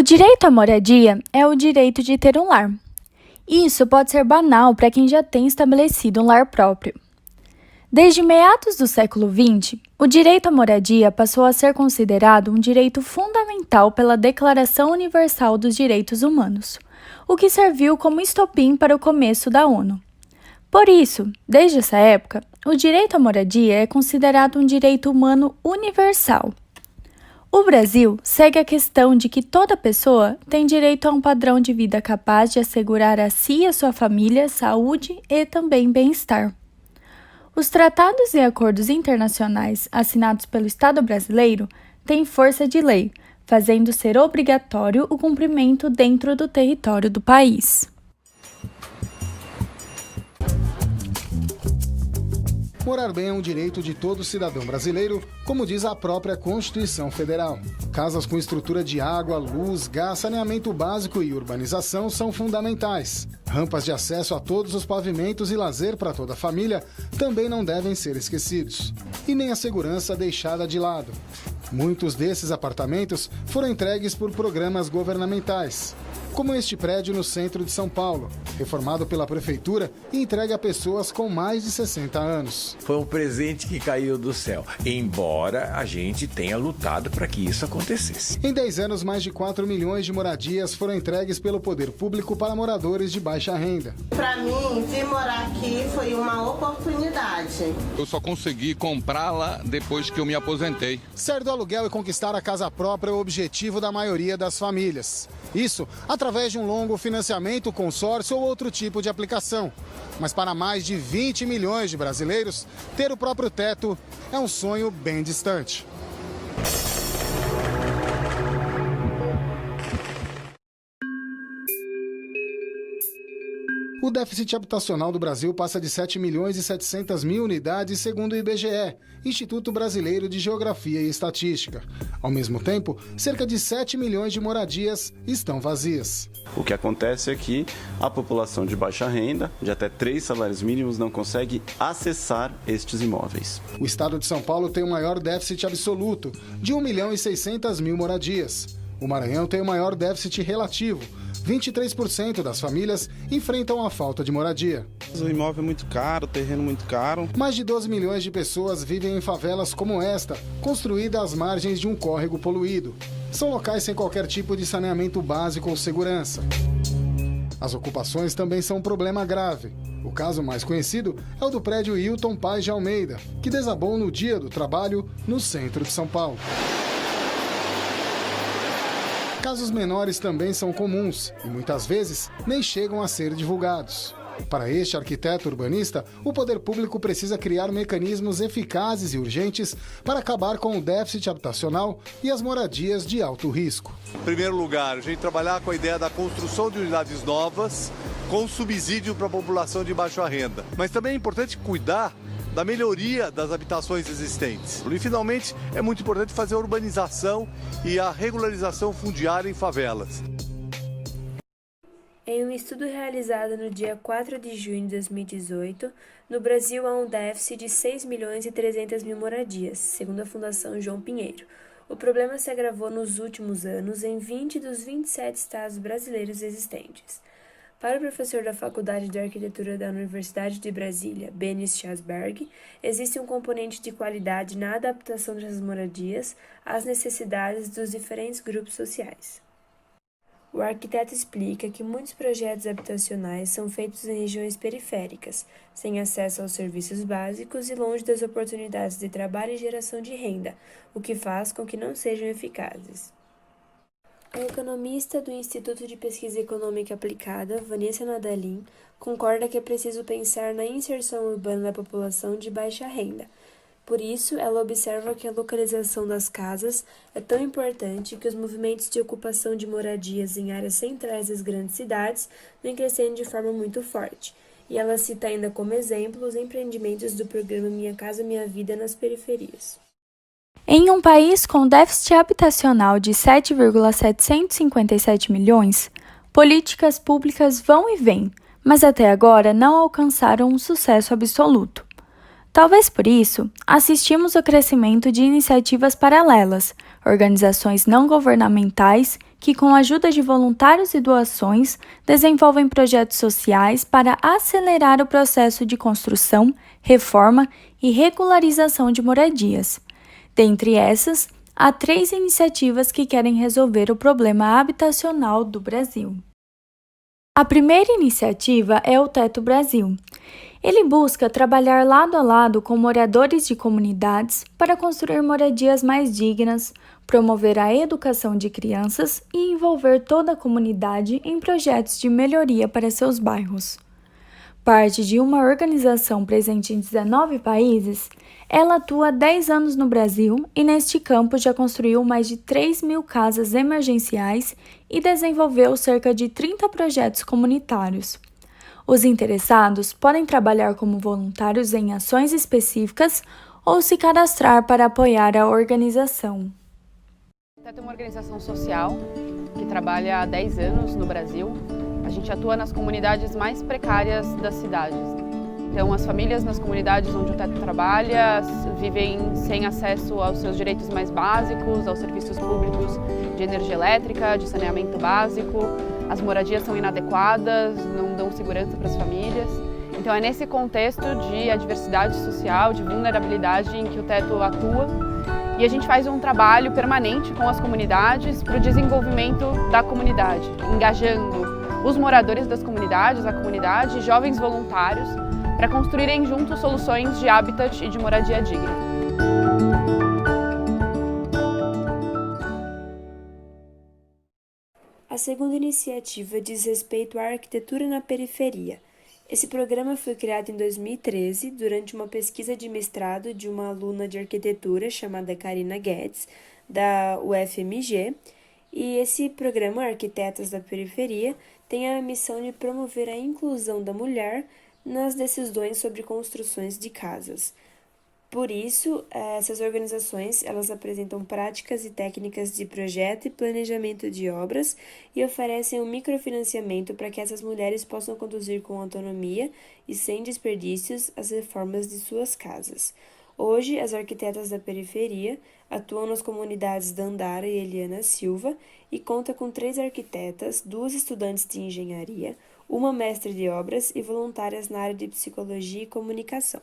direito à moradia é o direito de ter um lar. Isso pode ser banal para quem já tem estabelecido um lar próprio. Desde meados do século XX, o direito à moradia passou a ser considerado um direito fundamental pela Declaração Universal dos Direitos Humanos, o que serviu como estopim para o começo da ONU. Por isso, desde essa época, o direito à moradia é considerado um direito humano universal. O Brasil segue a questão de que toda pessoa tem direito a um padrão de vida capaz de assegurar a si e a sua família saúde e também bem-estar. Os tratados e acordos internacionais assinados pelo Estado brasileiro têm força de lei, fazendo ser obrigatório o cumprimento dentro do território do país. Morar bem é um direito de todo cidadão brasileiro, como diz a própria Constituição Federal. Casas com estrutura de água, luz, gás, saneamento básico e urbanização são fundamentais. Rampas de acesso a todos os pavimentos e lazer para toda a família também não devem ser esquecidos. E nem a segurança deixada de lado. Muitos desses apartamentos foram entregues por programas governamentais, como este prédio no centro de São Paulo, reformado pela prefeitura e entregue a pessoas com mais de 60 anos. Foi um presente que caiu do céu, embora a gente tenha lutado para que isso acontecesse. Em 10 anos, mais de 4 milhões de moradias foram entregues pelo poder público para moradores de baixa renda. Para mim, vir morar aqui foi uma oportunidade. Eu só consegui comprá-la depois que eu me aposentei. Sair do aluguel e conquistar a casa própria é o objetivo da maioria das famílias. Isso através de um longo financiamento, consórcio ou outro tipo de aplicação. Mas para mais de 20 milhões de brasileiros, ter o próprio teto é um sonho bem distante. O déficit habitacional do Brasil passa de 7 milhões e 700 mil unidades, segundo o IBGE, Instituto Brasileiro de Geografia e Estatística. Ao mesmo tempo, cerca de 7 milhões de moradias estão vazias. O que acontece é que a população de baixa renda, de até 3 salários mínimos, não consegue acessar estes imóveis. O estado de São Paulo tem o maior déficit absoluto, de 1 milhão e 600 mil moradias. O Maranhão tem o maior déficit relativo. 23% das famílias enfrentam a falta de moradia. O imóvel é muito caro, o terreno muito caro. Mais de 12 milhões de pessoas vivem em favelas como esta, construída às margens de um córrego poluído. São locais sem qualquer tipo de saneamento básico ou segurança. As ocupações também são um problema grave. O caso mais conhecido é o do prédio Hilton Paz de Almeida, que desabou no Dia do Trabalho, no centro de São Paulo. Casos menores também são comuns e muitas vezes nem chegam a ser divulgados. Para este arquiteto urbanista, o poder público precisa criar mecanismos eficazes e urgentes para acabar com o déficit habitacional e as moradias de alto risco. Em primeiro lugar, a gente trabalhar com a ideia da construção de unidades novas com subsídio para a população de baixa renda. Mas também é importante cuidar da melhoria das habitações existentes. E, finalmente, é muito importante fazer a urbanização e a regularização fundiária em favelas. Em um estudo realizado no dia 4 de junho de 2018, no Brasil há um déficit de 6 milhões e 300 mil moradias, segundo a Fundação João Pinheiro. O problema se agravou nos últimos anos em 20 dos 27 estados brasileiros existentes. Para o professor da Faculdade de Arquitetura da Universidade de Brasília, Benis Schasberg, existe um componente de qualidade na adaptação dessas moradias às necessidades dos diferentes grupos sociais. O arquiteto explica que muitos projetos habitacionais são feitos em regiões periféricas, sem acesso aos serviços básicos e longe das oportunidades de trabalho e geração de renda, o que faz com que não sejam eficazes. A economista do Instituto de Pesquisa Econômica Aplicada, Vanessa Nadalin, concorda que é preciso pensar na inserção urbana da população de baixa renda. Por isso, ela observa que a localização das casas é tão importante que os movimentos de ocupação de moradias em áreas centrais das grandes cidades vêm crescendo de forma muito forte. E ela cita ainda como exemplo os empreendimentos do programa Minha Casa Minha Vida nas periferias. Em um país com déficit habitacional de 7,757 milhões, políticas públicas vão e vêm, mas até agora não alcançaram um sucesso absoluto. Talvez por isso, assistimos ao crescimento de iniciativas paralelas, organizações não governamentais que, com a ajuda de voluntários e doações, desenvolvem projetos sociais para acelerar o processo de construção, reforma e regularização de moradias. Dentre essas, há 3 iniciativas que querem resolver o problema habitacional do Brasil. A primeira iniciativa é o Teto Brasil. Ele busca trabalhar lado a lado com moradores de comunidades para construir moradias mais dignas, promover a educação de crianças e envolver toda a comunidade em projetos de melhoria para seus bairros. Parte de uma organização presente em 19 países, ela atua há 10 anos no Brasil e neste campo já construiu mais de 3.000 casas emergenciais e desenvolveu cerca de 30 projetos comunitários. Os interessados podem trabalhar como voluntários em ações específicas ou se cadastrar para apoiar a organização. O Teto é uma organização social que trabalha há 10 anos no Brasil. A gente atua nas comunidades mais precárias das cidades. Então, as famílias nas comunidades onde o Teto trabalha vivem sem acesso aos seus direitos mais básicos, aos serviços públicos de energia elétrica, de saneamento básico. As moradias são inadequadas, não dão segurança para as famílias. Então, é nesse contexto de adversidade social, de vulnerabilidade em que o Teto atua. E a gente faz um trabalho permanente com as comunidades para o desenvolvimento da comunidade, engajando os moradores das comunidades, a comunidade e jovens voluntários para construírem juntos soluções de habitat e de moradia digna. A segunda iniciativa diz respeito à arquitetura na periferia. Esse programa foi criado em 2013 durante uma pesquisa de mestrado de uma aluna de arquitetura chamada Karina Guedes, da UFMG, e esse programa Arquitetas da Periferia tem a missão de promover a inclusão da mulher nas decisões sobre construções de casas. Por isso, essas organizações elas apresentam práticas e técnicas de projeto e planejamento de obras e oferecem um microfinanciamento para que essas mulheres possam conduzir com autonomia e sem desperdícios as reformas de suas casas. Hoje, as arquitetas da periferia atuam nas comunidades Dandara e Eliana Silva e conta com 3 arquitetas, 2 estudantes de engenharia, uma mestre de obras e voluntárias na área de psicologia e comunicação.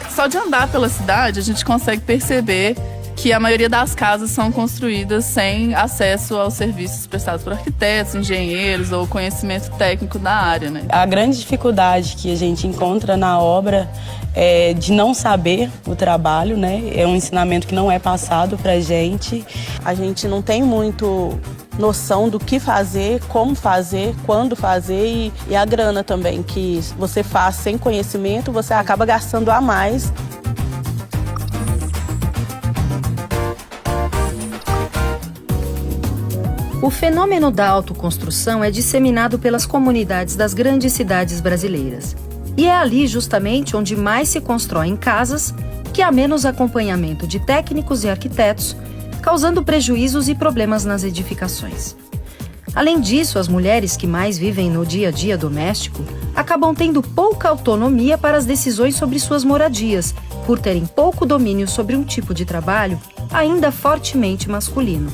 Só de andar pela cidade, a gente consegue perceber que a maioria das casas são construídas sem acesso aos serviços prestados por arquitetos, engenheiros ou conhecimento técnico da área, né? A grande dificuldade que a gente encontra na obra é de não saber o trabalho, né? É um ensinamento que não é passado pra gente. A gente não tem muito noção do que fazer, como fazer, quando fazer e a grana também, que você faz sem conhecimento, você acaba gastando a mais. O fenômeno da autoconstrução é disseminado pelas comunidades das grandes cidades brasileiras. E é ali justamente onde mais se constroem casas que há menos acompanhamento de técnicos e arquitetos, causando prejuízos e problemas nas edificações. Além disso, as mulheres que mais vivem no dia a dia doméstico acabam tendo pouca autonomia para as decisões sobre suas moradias, por terem pouco domínio sobre um tipo de trabalho ainda fortemente masculino.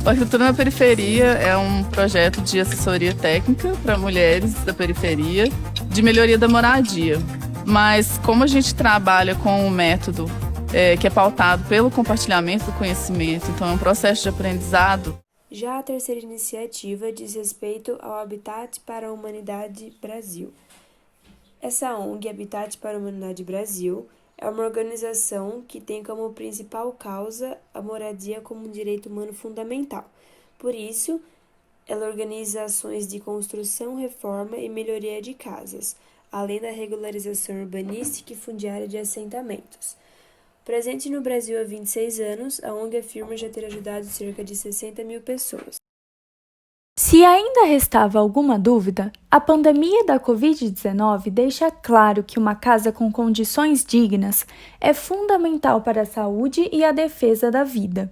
O Arquitetura na Periferia é um projeto de assessoria técnica para mulheres da periferia, de melhoria da moradia. Mas como a gente trabalha com um método que é pautado pelo compartilhamento do conhecimento, então é um processo de aprendizado. Já a terceira iniciativa diz respeito ao Habitat para a Humanidade Brasil. Essa ONG, Habitat para a Humanidade Brasil, é uma organização que tem como principal causa a moradia como um direito humano fundamental. Por isso, ela organiza ações de construção, reforma e melhoria de casas, além da regularização urbanística e fundiária de assentamentos. Presente no Brasil há 26 anos, a ONG afirma já ter ajudado cerca de 60.000 pessoas. Se ainda restava alguma dúvida, a pandemia da Covid-19 deixa claro que uma casa com condições dignas é fundamental para a saúde e a defesa da vida.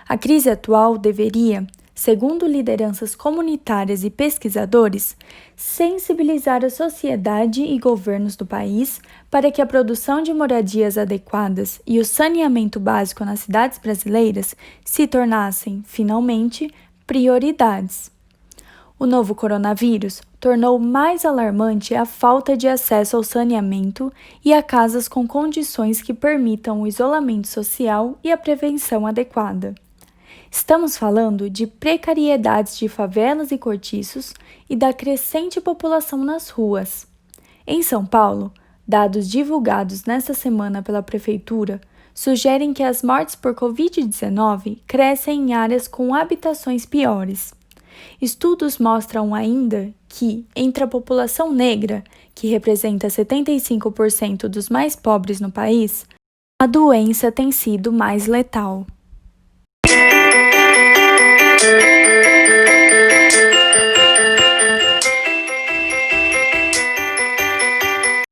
A crise atual deveria, segundo lideranças comunitárias e pesquisadores, sensibilizar a sociedade e governos do país para que a produção de moradias adequadas e o saneamento básico nas cidades brasileiras se tornassem, finalmente, prioridades. O novo coronavírus tornou mais alarmante a falta de acesso ao saneamento e a casas com condições que permitam o isolamento social e a prevenção adequada. Estamos falando de precariedades de favelas e cortiços e da crescente população nas ruas. Em São Paulo, dados divulgados nesta semana pela Prefeitura sugerem que as mortes por Covid-19 crescem em áreas com habitações piores. Estudos mostram ainda que, entre a população negra, que representa 75% dos mais pobres no país, a doença tem sido mais letal.